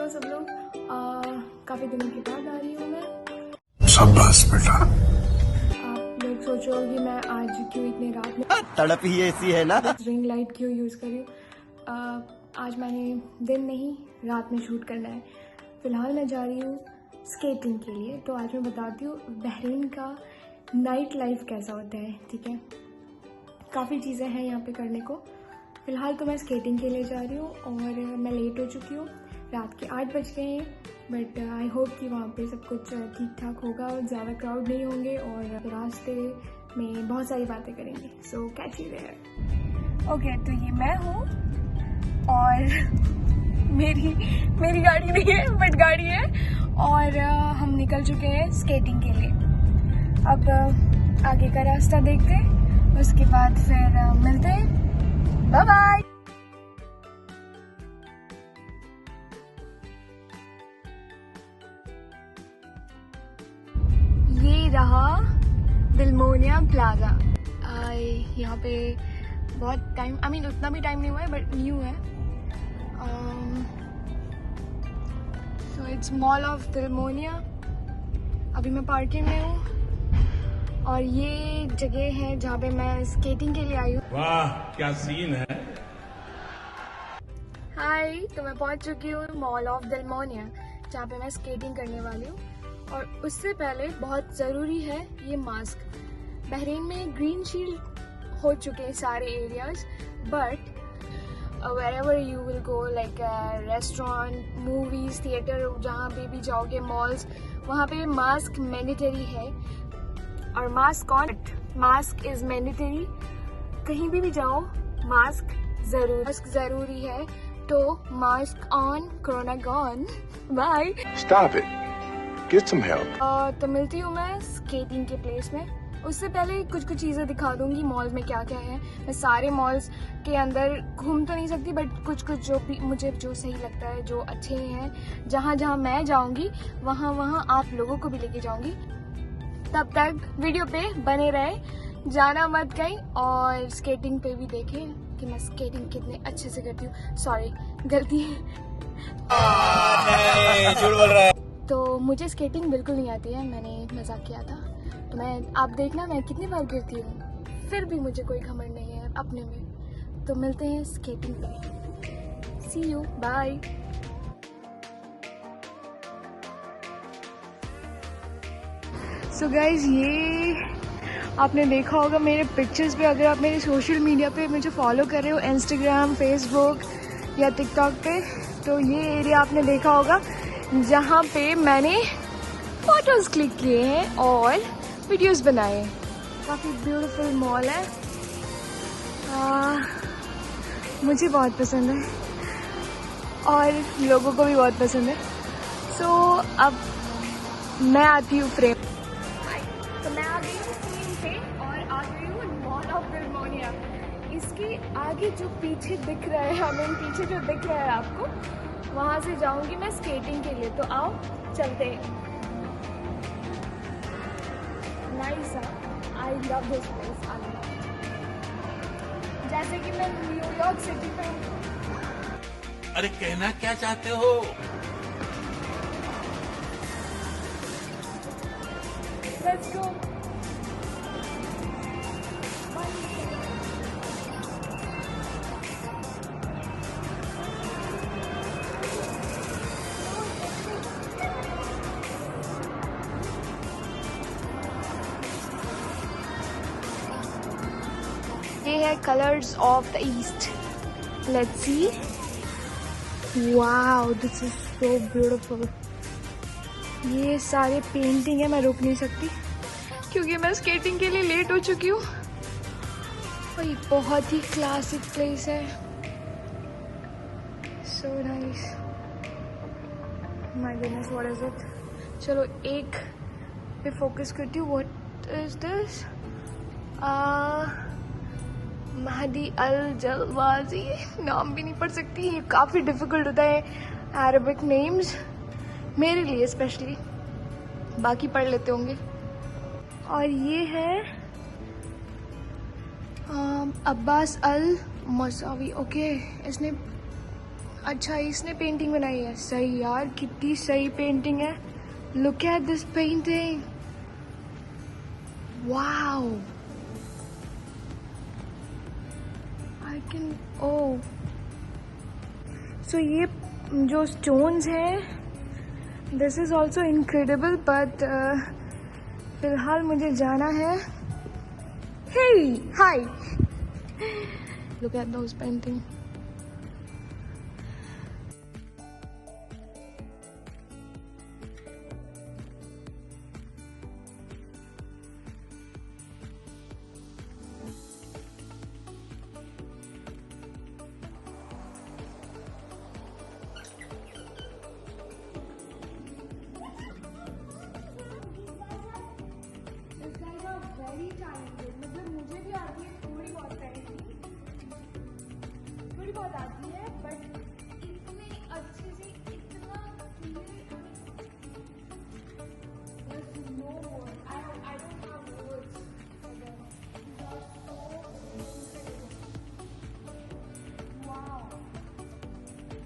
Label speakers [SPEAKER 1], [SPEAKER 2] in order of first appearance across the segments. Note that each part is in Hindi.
[SPEAKER 1] हो सब लोग। काफ़ी दिनों के बाद आ रही हूँ मैं।
[SPEAKER 2] शाबाश बेटा।
[SPEAKER 1] आप लोग सोच रहे हो कि मैं आज क्यों इतने रात में
[SPEAKER 3] तड़प ही ऐसी है ना।
[SPEAKER 1] रिंग लाइट क्यों यूज़ करी। आज मैंने दिन नहीं रात में शूट करना है। फ़िलहाल मैं जा रही हूँ स्केटिंग के लिए। तो आज मैं बताती हूँ बहरीन का नाइट लाइफ कैसा होता है। ठीक है, काफ़ी चीज़ें हैं यहाँ पे करने को। फ़िलहाल तो मैं स्केटिंग के लिए जा रही हूँ और मैं लेट हो चुकी हूँ। रात के 8 बज गए हैं, बट आई होप कि वहाँ पे सब कुछ ठीक ठाक होगा, ज़्यादा क्राउड नहीं होंगे और रास्ते में बहुत सारी बातें करेंगे। So catch you there. Okay, तो ये मैं हूँ और मेरी गाड़ी नहीं है बट गाड़ी है और हम निकल चुके हैं स्केटिंग के लिए। अब आगे का रास्ता देखते हैं, उसके बाद फिर मिलते हैं। Bye bye. ये रहा दिलमोनिया प्लाजा। यहाँ पे बहुत टाइम उतना भी टाइम नहीं हुआ है बट न्यू है। So it's mall of Dilmunia. अभी मैं पार्किंग में हूँ और ये जगह है जहाँ पे मैं स्केटिंग के लिए आई हूँ।
[SPEAKER 2] वाह क्या सीन है।
[SPEAKER 1] हाय, तो मैं पहुँच चुकी हूँ मॉल ऑफ दिलमोनिया जहाँ पे मैं स्केटिंग करने वाली हूँ। और उससे पहले बहुत ज़रूरी है ये मास्क। बहरीन में ग्रीन शील्ड हो चुके हैं सारे areas, but wherever you will go like restaurant, movies, theatre, जहाँ पे भी जाओगे, मॉल्स, वहाँ पे मास्क मैंडेटरी है। और मास्क इज मैंडेटरी। कहीं भी जाओ मास्क जरूरी है। तो mask on, corona gone. Bye.
[SPEAKER 2] Stop it. Get some help.
[SPEAKER 1] तो मिलती हूँ मैं स्केटिंग के प्लेस में। उससे पहले कुछ चीज़ें दिखा दूंगी मॉल में क्या क्या है। मैं सारे मॉल्स के अंदर घूम तो नहीं सकती, बट कुछ जो भी मुझे जो सही लगता है, जो अच्छे हैं, जहाँ मैं जाऊंगी वहाँ आप लोगों को भी लेके जाऊंगी। तब तक वीडियो पे बने रहे, जाना मत कहीं, और स्केटिंग पे भी देखें कि मैं स्केटिंग कितने अच्छे से करती हूँ। सॉरी, गलती
[SPEAKER 3] झूठ बोल रहा है।
[SPEAKER 1] तो मुझे स्केटिंग बिल्कुल नहीं आती है, मैंने मजाक किया था। तो आप देखना मैं कितनी बार गिरती हूँ, फिर भी मुझे कोई घमंड नहीं है अपने में। तो मिलते हैं स्केटिंग पे। सी यू, बाय। सो गाइज, ये आपने देखा होगा मेरे पिक्चर्स पे। अगर आप मेरे सोशल मीडिया पे मुझे फॉलो कर रहे हो, इंस्टाग्राम, फेसबुक या टिकटॉक पे, तो ये एरिया आपने देखा होगा जहाँ पे मैंने फोटोज क्लिक किए हैं और वीडियोस बनाए। काफ़ी ब्यूटीफुल मॉल है, मुझे बहुत पसंद है और लोगों को भी बहुत पसंद है। सो अब मैं आती हूँ फ्रेम। तो मैं आ गई हूँ फ्रेम पे और आ गई हूँ मॉल ऑफ दिलमोनिया। इसके आगे जो पीछे दिख रहा है, पीछे जो दिख रहा है आपको, वहाँ से जाऊँगी मैं स्केटिंग के लिए। तो आओ चलते हैं। Nice, I love this place a lot. जैसे कि मैं न्यूयॉर्क सिटी में हूँ।
[SPEAKER 2] अरे कहना क्या चाहते हो।
[SPEAKER 1] Let's go. ये है colours of the east. Let's see. Wow, this is so beautiful. ये सारे पेंटिंग है, मैं रुक नहीं सकती क्योंकि मैं स्केटिंग के लिए लेट हो चुकी हूँ। भाई बहुत ही क्लासिक प्लेस है, so nice. My goodness, what is it. चलो एक पे फोकस करती हूँ। What is this? Mahdi Al Jalwaji, नाम भी नहीं पढ़ सकती, ये काफ़ी डिफ़िकल्ट होता है अरबिक नेम्स मेरे लिए स्पेशली, बाकी पढ़ लेते होंगे। और ये है अब्बास अल मसावी। ओके, इसने अच्छा इसने पेंटिंग बनाई है, सही यार, कितनी सही पेंटिंग है। Look at this painting, wow. I can, oh, so ये जो स्टोन्स हैं, this is also incredible, but फिलहाल मुझे जाना है। Hey hi, look at those painting. मतलब मुझे भी आती है थोड़ी बहुत पेंटिंग, थोड़ी बहुत आती है, बट इतने अच्छे से, इतना no word, I don't have words for them. Wow,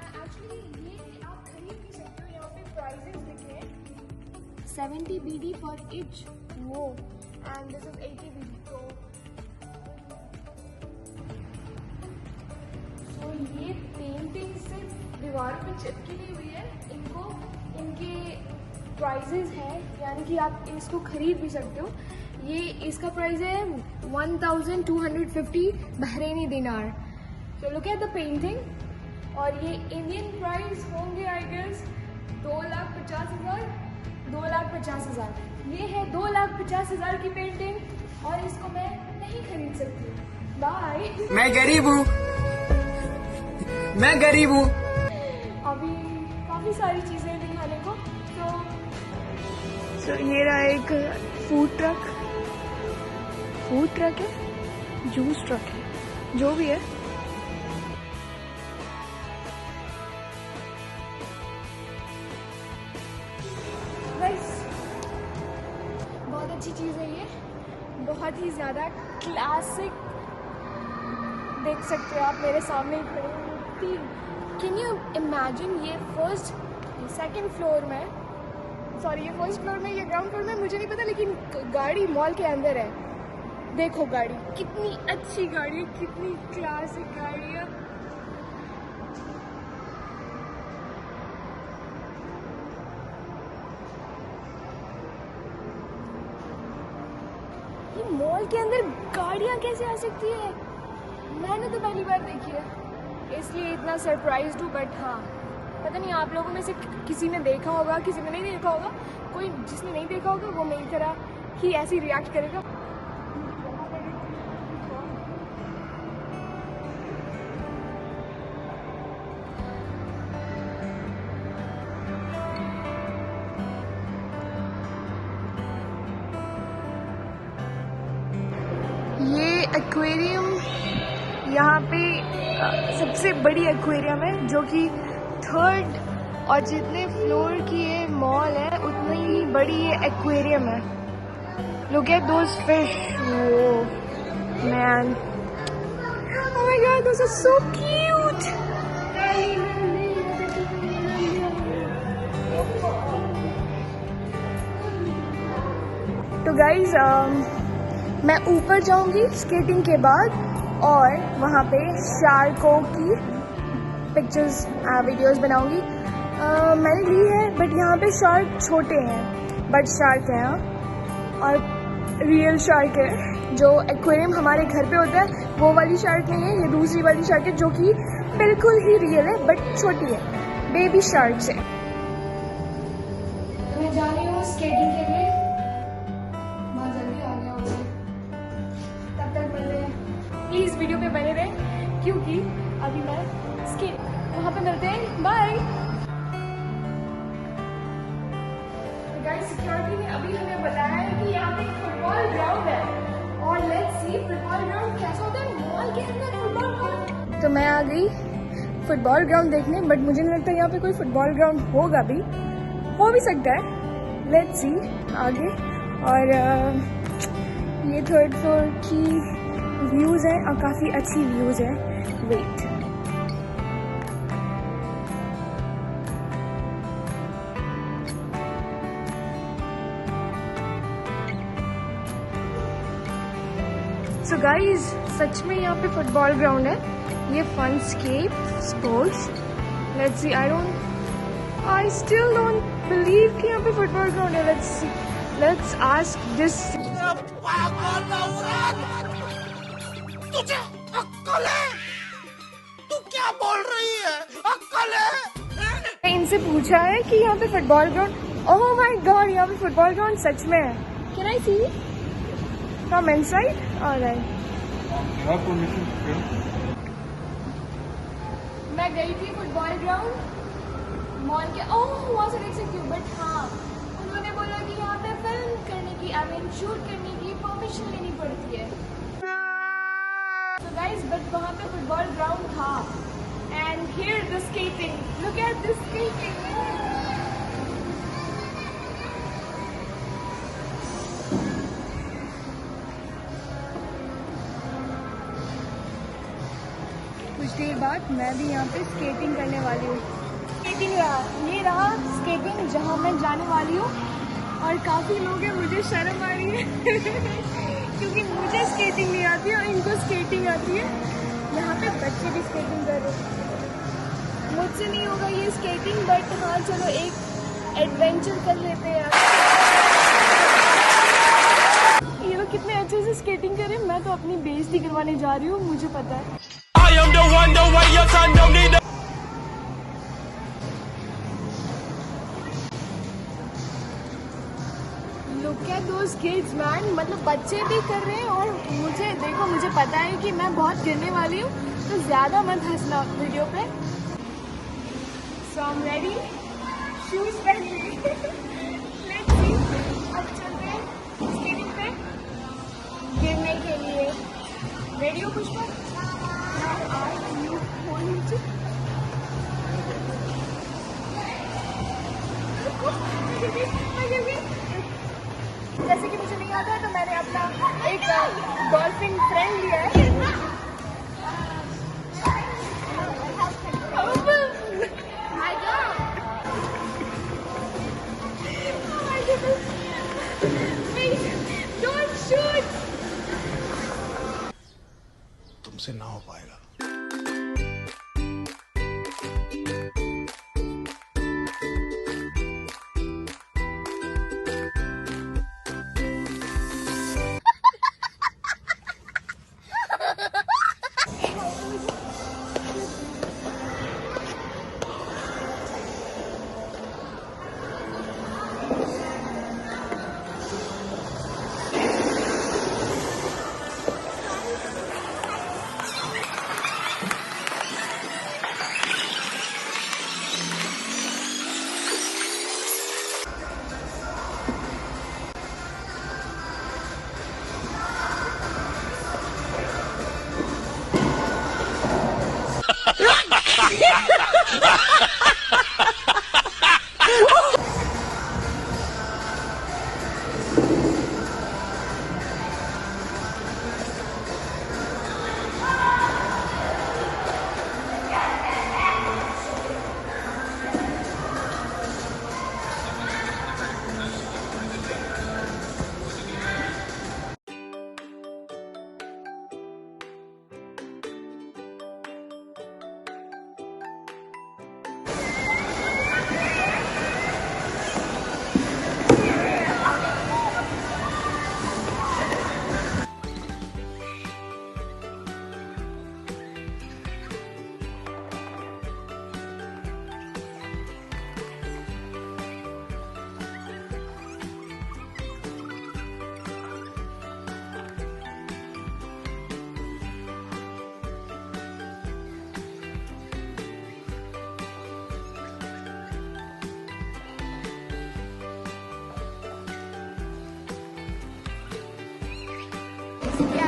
[SPEAKER 1] actually ये आप खरीद भी सकते हो, यहाँ पे प्राइजेस लिखे हैं 70 BD for each, वो, and this is 80 BD. So ये पेंटिंग सिर्फ दीवार पे चिपकी नहीं हुई है, इनको इनके प्राइजेस हैं, यानी कि आप इसको खरीद भी सकते हो। ये इसका प्राइस है 1250 बहरीनी दिनार। So look at the painting, और ये इंडियन प्राइस होंगे आई गेस 2,50,000, 2,50,000। ये है 2,50,000 की पेंटिंग, और इसको मैं नहीं खरीद सकती। बाय।
[SPEAKER 4] मैं गरीब हूँ, मैं गरीब हूँ।
[SPEAKER 1] अभी काफी सारी चीजें दिखाने को, तो ये रहा एक फूड ट्रक है, जूस ट्रक है, जो भी है। बहुत अच्छी चीज़ है ये, बहुत ही ज़्यादा क्लासिक। देख सकते हो आप मेरे सामने खड़ी। कैन यू इमेजिन, ये सेकंड फ्लोर में, सॉरी ये फर्स्ट फ्लोर में, ये ग्राउंड फ्लोर में, मुझे नहीं पता, लेकिन गाड़ी मॉल के अंदर है। देखो गाड़ी, कितनी अच्छी गाड़ी है, कितनी क्लासिक गाड़ी है। मॉल के अंदर गाड़ियां कैसे आ सकती है, मैंने तो पहली बार देखी है, इसलिए इतना सरप्राइज्ड हूँ। बट हाँ, पता नहीं आप लोगों में से किसी ने देखा होगा, किसी ने नहीं देखा होगा। कोई जिसने नहीं देखा होगा वो मेरी तरह ही ऐसी रिएक्ट करेगा। ये एक्वेरियम यहाँ पे सबसे बड़ी एक्वेरियम है, जो कि 3rd, और जितने फ्लोर की ये मॉल है उतनी ही बड़ी ये एक्वेरियम है। लुक एट दोस फिश, वो man, oh my god, those are so cute. तो गाइज, मैं ऊपर जाऊंगी स्केटिंग के बाद, और वहाँ पे शार्कों की पिक्चर्स वीडियोस बनाऊंगी। मैंने ली है, बट यहाँ पे शार्क छोटे हैं, बट शार्क है यहाँ, और रियल शार्क है। जो एक्वेरियम हमारे घर पे होता है वो वाली शार्क नहीं है, ये दूसरी वाली शार्क है, जो कि बिल्कुल ही रियल है, बट छोटी है, बेबी शार्क है। मैं जा रही हूँ स्केटिंग के लिए, बहुत जल्दी आ गया हूँ। तब तक मिलते हैं, प्लीज वीडियो पे बने रहें, क्योंकि अभी मैं वहाँ पे मिलते हैं। बाय। गाइस, सिक्योरिटी ने अभी हमें बताया है कि यहाँ पे फुटबॉल ग्राउंड है, और लेट्स सी फुटबॉल ग्राउंड कैसा होता है मॉल के अंदर फुटबॉल ग्राउंड। तो मैं आ गई फुटबॉल ग्राउंड देखने, बट मुझे नहीं लगता यहाँ पे कोई फुटबॉल ग्राउंड होगा भी, हो भी सकता है, लेट्स सी आगे। और ये 3rd फ्लोर की व्यूज है, और काफी अच्छी व्यूज है। वेट, सो गाइज सच में यहाँ पे फुटबॉल ग्राउंड है. ये Funscape sports. Let's see. I still don't believe कि यहाँ पे फुटबॉल ग्राउंड है. Let's ask this.
[SPEAKER 3] तुझे अक्कल है? तू क्या बोल रही है? अक्कल है?
[SPEAKER 1] इनसे पूछा है कि यहाँ पे football ground. Oh my god, यहाँ पे फुटबॉल ग्राउंड सच में है. Can I see from inside? Alright. मैं गई थी फुटबॉल ग्राउंड मॉल के. ओह वहाँ से देख सकती हूँ. बट हाँ, उन्होंने बोला कि यहाँ पे फिल्म करने की, आई मीन शूट करने की परमिशन लेनी पड़ती है. So guys, but वहाँ पे फुटबॉल ग्राउंड था. And here the skating. Look at this skating. कुछ देर बाद मैं भी यहाँ पे स्केटिंग करने वाली हूँ. स्केटिंग ये रहा स्केटिंग जहाँ मैं जाने वाली हूँ. और काफ़ी लोग हैं, मुझे शर्म आ रही है क्योंकि मुझे स्केटिंग नहीं आती है और इनको स्केटिंग आती है. यहाँ पे बच्चे भी स्केटिंग कर रहे हैं. मुझसे नहीं होगा ये स्केटिंग, बट हाँ चलो एक एडवेंचर कर लेते हैं. ये लोग कितने अच्छे से स्केटिंग कर रहे हैं. मैं तो अपनी बेइज्जती करवाने जा रही हूँ, मुझे पता है. Look at those kids, man. मतलब बच्चे भी कर रहे हैं और मुझे देखो, मुझे पता है कि मैं बहुत गिरने वाली हूँ, तो ज़्यादा मत हंसना वीडियो पे. So I'm ready. Shoes पहन ली. Let's see. अब चलते हैं स्केटिंग पे गिरने के लिए. रेडी हो Pushpa? Now are you holding to? जैसे कि मुझे नहीं आता है तो मैंने अपना एक डॉल्फिन फ्रेंड लिया है. Don't shoot.
[SPEAKER 2] तुमसे ना हो पाएगा.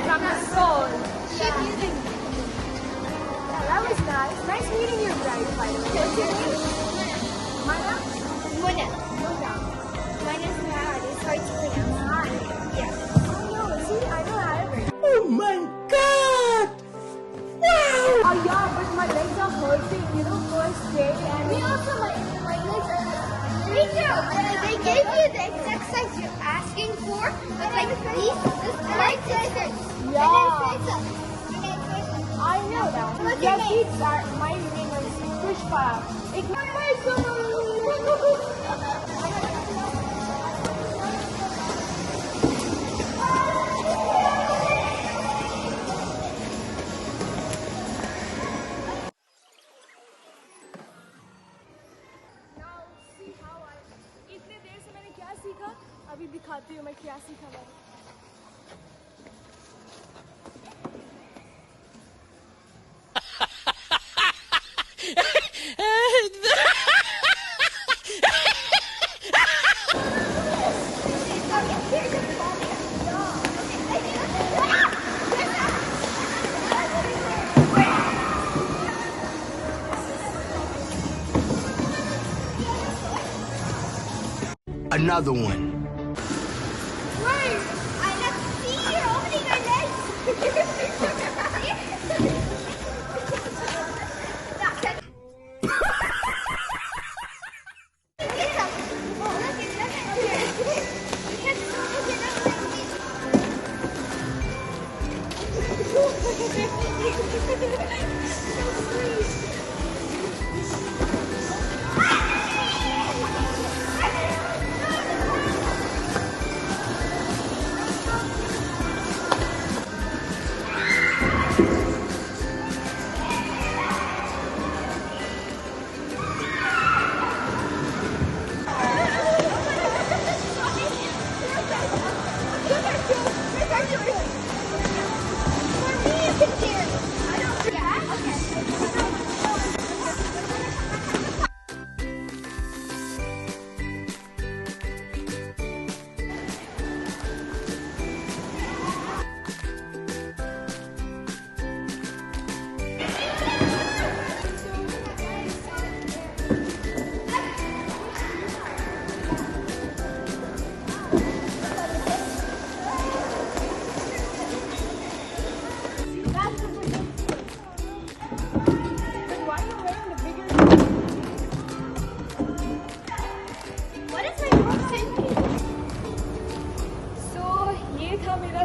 [SPEAKER 1] From the soul. Yeah, that was nice. Nice meeting you guys, by the way. What's your name? Maya?
[SPEAKER 5] Mona.
[SPEAKER 1] Mona.
[SPEAKER 5] Mine is Nahad. It's hard to pronounce. Yeah.
[SPEAKER 1] Oh no, see, I know Arabic.
[SPEAKER 3] Oh my God! Wow!
[SPEAKER 1] Oh yeah, but my legs are hurting, you know, first day. And
[SPEAKER 5] Me also, my legs are. Me too. They gave you the exact size you're asking for, but like these, this like this.
[SPEAKER 1] I know that. Your kids are, my name is Pushpa. इतने देर से मैंने क्या सीखा, अभी दिखाती हूँ मैं क्या सीखा मैंने।
[SPEAKER 3] Another one.
[SPEAKER 5] Wait, I love to see you opening your legs.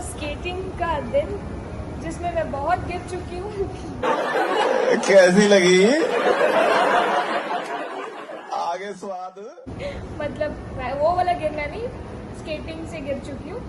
[SPEAKER 1] Skating का दिन जिसमें मैं बहुत गिर चुकी हूँ।
[SPEAKER 2] कैसी लगी आगे स्वाद?
[SPEAKER 1] मतलब वो वाला गिरना नहीं, स्केटिंग से गिर चुकी हूँ,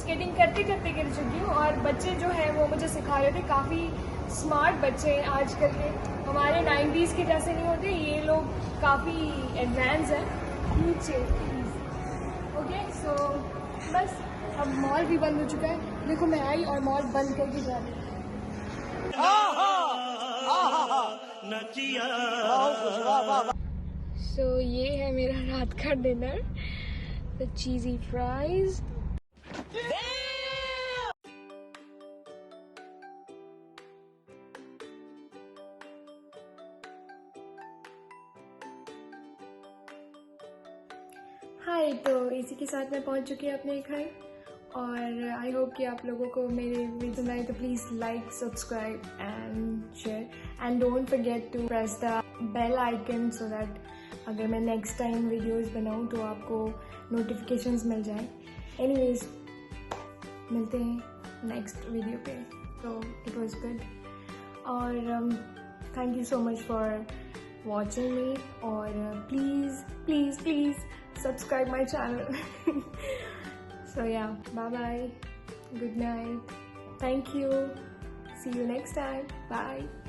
[SPEAKER 1] स्केटिंग करते करते गिर चुकी हूँ। और बच्चे जो हैं वो मुझे सिखा रहे थे, काफ़ी स्मार्ट बच्चे हैं आजकल के, हमारे 90s के जैसे नहीं होते, ये लोग काफ़ी एडवांस हैं। नीचे ओके, सो बस अब मॉल भी बंद हो चुका है। देखो मैं आई और मॉल बंद करके जा रही हूँ। सो ये है मेरा रात का डिनर, द चीज़ी फ्राइज। हाय, तो इसी के साथ मैं पहुंच चुकी हूँ अपने घर, और आई होप कि आप लोगों को मेरे वीडियो में तो please like, subscribe and share, and don't forget to press the bell icon so that अगर मैं नेक्स्ट टाइम वीडियोस बनाऊँ तो आपको नोटिफिकेशंस मिल जाए। एनीवेज, मिलते हैं नेक्स्ट वीडियो पे। तो इट वाज गुड, और thank you so much for watching me, और please please please subscribe my channel. So yeah, bye bye, good night, thank you, see you next time, bye.